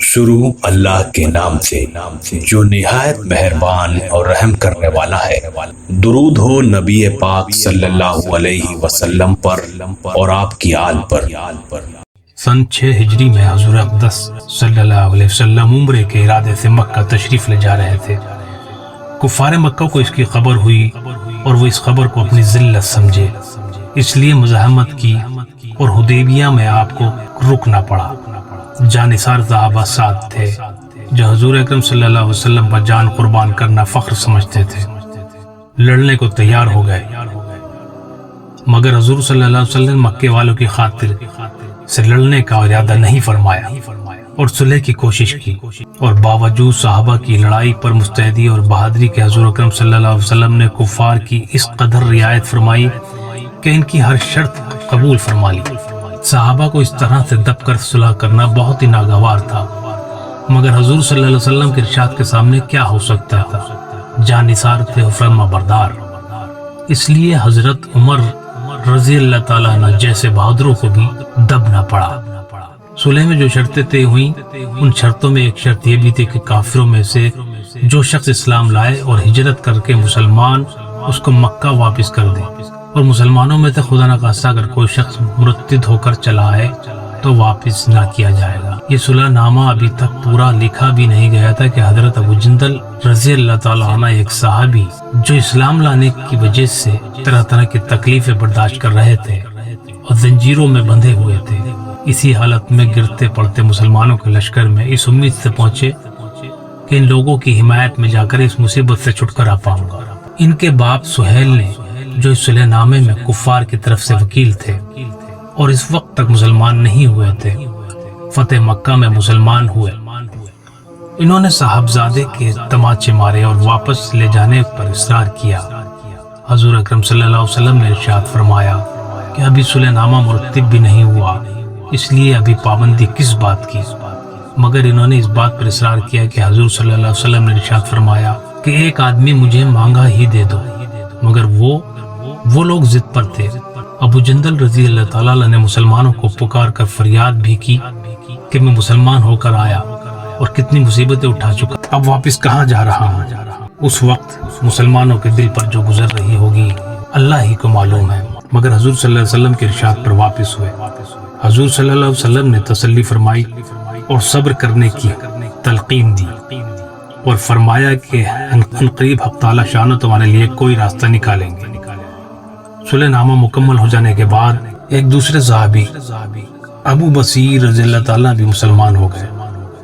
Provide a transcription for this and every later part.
شروع اللہ کے نام سے جو نہایت مہربان اور رحم کرنے والا ہے۔ درود ہو نبی پاک صلی اللہ علیہ وسلم پر اور آپ کی آل پر۔ سن 6 ہجری میں حضور اقدس صلی اللہ علیہ وسلم عمرے کے ارادے سے مکہ تشریف لے جا رہے تھے۔ کفار مکہ کو اس کی خبر ہوئی اور وہ اس خبر کو اپنی ذلت سمجھے، اس لیے مزاحمت کی اور حدیبیہ میں آپ کو رکنا پڑا۔ جانثار صحابہ ساتھ تھے جو حضور اکرم صلی اللہ علیہ وسلم پر جان قربان کرنا فخر سمجھتے تھے، لڑنے کو تیار ہو گئے، مگر حضور صلی اللہ علیہ وسلم مکے والوں کی خاطر سے لڑنے کا ارادہ نہیں فرمایا اور صلح کی کوشش کی، اور باوجود صحابہ کی لڑائی پر مستعدی اور بہادری کے حضور اکرم صلی اللہ علیہ وسلم نے کفار کی اس قدر رعایت فرمائی کہ ان کی ہر شرط قبول فرما لی۔ صحابہ کو اس طرح سے دب کر صلح کرنا بہت ہی ناگوار تھا، مگر حضور صلی اللہ علیہ وسلم کے ارشاد کے سامنے کیا ہو سکتا تھا؟ جانثار تھے اور فرما بردار، اس لیے حضرت عمر رضی اللہ تعالیٰ عنہ جیسے بہادروں کو بھی دبنا پڑا۔ صلح میں جو شرطیں طے ہوئیں، ان شرطوں میں ایک شرط یہ بھی تھی کہ کافروں میں سے جو شخص اسلام لائے اور ہجرت کر کے مسلمان اس کو مکہ واپس کر دے، اور مسلمانوں میں سے خدا نخواستہ اگر کوئی شخص مرتد ہو کر چلا آئے تو واپس نہ کیا جائے گا۔ یہ صلح نامہ ابھی تک پورا لکھا بھی نہیں گیا تھا کہ حضرت ابو جندل رضی اللہ تعالیٰ عنہ ایک صحابی جو اسلام لانے کی وجہ سے طرح طرح کی تکلیفیں برداشت کر رہے تھے اور زنجیروں میں بندھے ہوئے تھے، اسی حالت میں گرتے پڑتے مسلمانوں کے لشکر میں اس امید سے پہنچے کہ ان لوگوں کی حمایت میں جا کر اس مصیبت سے چھٹکارا پاؤں گا۔ ان کے باپ سہیل نے جو اس صلح نامے میں کفار کی طرف سے وکیل تھے اور اس وقت تک مسلمان نہیں ہوئے تھے، فتح مکہ میں مسلمان ہوئے۔ انہوں نے صاحبزادے کے تماچے مارے اور واپس لے جانے پر اصرار کیا۔ حضور اکرم صلی اللہ علیہ وسلم نے ارشاد فرمایا کہ ابھی صلح نامہ مرتب بھی نہیں ہوا، اس لیے ابھی پابندی کس بات کی؟ مگر انہوں نے اس بات پر اصرار کیا کہ حضور صلی اللہ علیہ وسلم نے ارشاد فرمایا کہ ایک آدمی مجھے مانگا ہی دے دو، مگر وہ لوگ ضد پر تھے۔ ابو جندل رضی اللہ تعالیٰ عنہ نے مسلمانوں کو پکار کر فریاد بھی کی کہ میں مسلمان ہو کر آیا اور کتنی مصیبتیں اٹھا چکا، اب واپس کہاں جا رہا ہوں؟ اس وقت مسلمانوں کے دل پر جو گزر رہی ہوگی اللہ ہی کو معلوم ہے، مگر حضور صلی اللہ علیہ وسلم کے ارشاد پر واپس ہوئے۔ حضور صلی اللہ علیہ وسلم نے تسلی فرمائی اور صبر کرنے کی تلقین دی اور فرمایا کہ ان قریب حق تعالیٰ شانہ تمہارے لیے کوئی راستہ نکالیں گے۔ صلح نامہ مکمل ہو جانے کے بعد ایک دوسرے صحابی ابو بصیر رضی اللہ تعالیٰ بھی مسلمان ہو گئے۔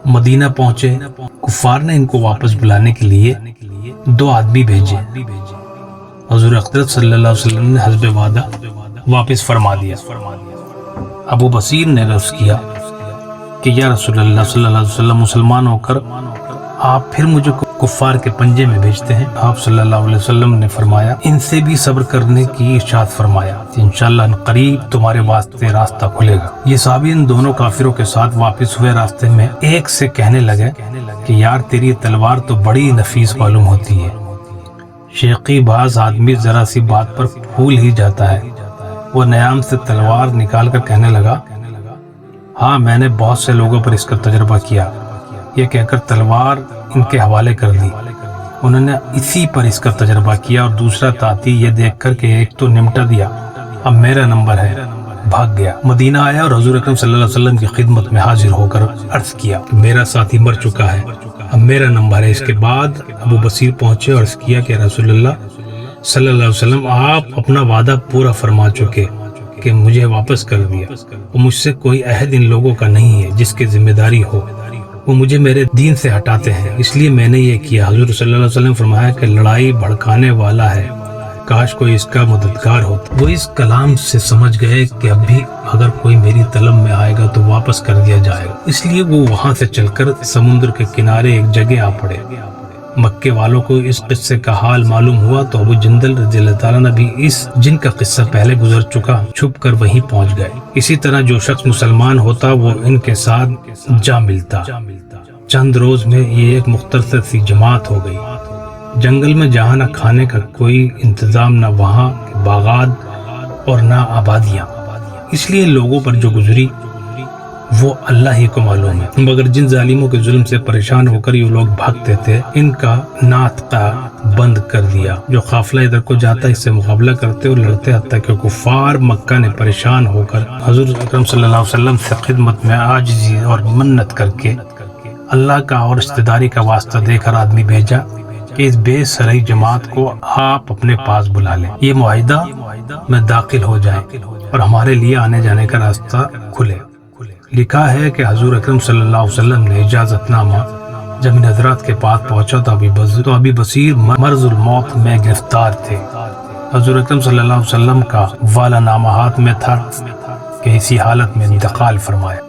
مدینہ پہنچے، کفار نے ان کو واپس بلانے کے لیے 2 آدمی بھیجے۔ حضور اقدس صلی اللہ علیہ وسلم نے حسب وعدہ واپس فرما دیا۔ ابو بصیر نے عرض کیا کہ یا رسول اللہ صلی اللہ علیہ وسلم، مسلمان ہو کر آپ پھر مجھے کفار کے پنجے میں بھیجتے ہیں؟ آپ صلی اللہ علیہ وسلم نے فرمایا ان سے بھی صبر کرنے کی ارشاد فرمایا، انشاءاللہ ان قریب تمہارے واسطے راستہ کھلے گا۔ یہ صحابی ان دونوں کافروں کے ساتھ واپس ہوئے، راستے میں ایک سے کہنے لگے کہ یار تیری تلوار تو بڑی نفیس معلوم ہوتی ہے۔ شیخی بعض آدمی ذرا سی بات پر پھول ہی جاتا ہے۔ وہ نیام سے تلوار نکال کر کہنے لگا ہاں میں نے بہت سے لوگوں پر اس کا تجربہ کیا۔ یہ کہہ کر تلوار ان کے حوالے کر دی۔ انہوں نے اسی پر اس کا تجربہ کیا اور دوسرا تاتی یہ دیکھ کر کہ ایک تو نمٹا دیا، اب میرا نمبر ہے، بھاگ گیا۔ مدینہ آیا اور حضور اکرم صلی اللہ علیہ وسلم کی خدمت میں حاضر ہو کر عرض کیا کہ میرا ساتھی مر چکا ہے، اب میرا نمبر ہے۔ اس کے بعد ابو بصیر پہنچے اور عرض کیا کہ رسول اللہ صلی اللہ علیہ وسلم آپ اپنا وعدہ پورا فرما چکے کہ مجھے واپس کر دیا، اور مجھ سے کوئی عہد ان لوگوں کا نہیں ہے جس کی ذمہ داری ہو، وہ مجھے میرے دین سے ہٹاتے ہیں، اس لیے میں نے یہ کیا۔ حضور صلی اللہ علیہ وسلم فرمایا کہ لڑائی بھڑکانے والا ہے، کاش کوئی اس کا مددگار ہوتا۔ وہ اس کلام سے سمجھ گئے کہ اب بھی اگر کوئی میری طلب میں آئے گا تو واپس کر دیا جائے گا، اس لیے وہ وہاں سے چل کر سمندر کے کنارے ایک جگہ آ پڑے۔ مکے والوں کو اس قصے کا حال معلوم ہوا تو ابو جندل رضی اللہ تعالیٰ نے بھی اس جن کا قصہ پہلے گزر چکا چھپ کر وہیں پہنچ گئے۔ اسی طرح جو شخص مسلمان ہوتا وہ ان کے ساتھ جا ملتا۔ چند روز میں یہ ایک مختصر سی جماعت ہو گئی۔ جنگل میں جہاں نہ کھانے کا کوئی انتظام، نہ وہاں کے باغات اور نہ آبادیاں، اس لیے لوگوں پر جو گزری وہ اللہ ہی کو معلوم ہے، مگر جن ظالموں کے ظلم سے پریشان ہو کر یہ لوگ بھاگتے تھے ان کا ناطقہ بند کر دیا۔ جو قافلہ ادھر کو جاتا اس سے مقابلہ کرتے اور لڑتے، حتیٰ کہ کفار مکہ نے پریشان ہو کر حضور اکرم صلی اللہ علیہ وسلم سے خدمت میں عاجزی اور منت کر کے اللہ کا اور رشتہ داری کا واسطہ دے کر آدمی بھیجا کہ اس بے سرئی جماعت کو آپ اپنے پاس بلا لیں، یہ معاہدہ میں داخل ہو جائیں اور ہمارے لیے آنے جانے کا راستہ کھلے۔ لکھا ہے کہ حضور اکرم صلی اللہ علیہ وسلم نے اجازت نامہ جب ان حضرات کے پاس پہنچا تو ابی بصیر مرض الموت میں گرفتار تھے۔ حضور اکرم صلی اللہ علیہ وسلم کا والا نامہ ہاتھ میں تھا کہ اسی حالت میں انتقال فرمایا۔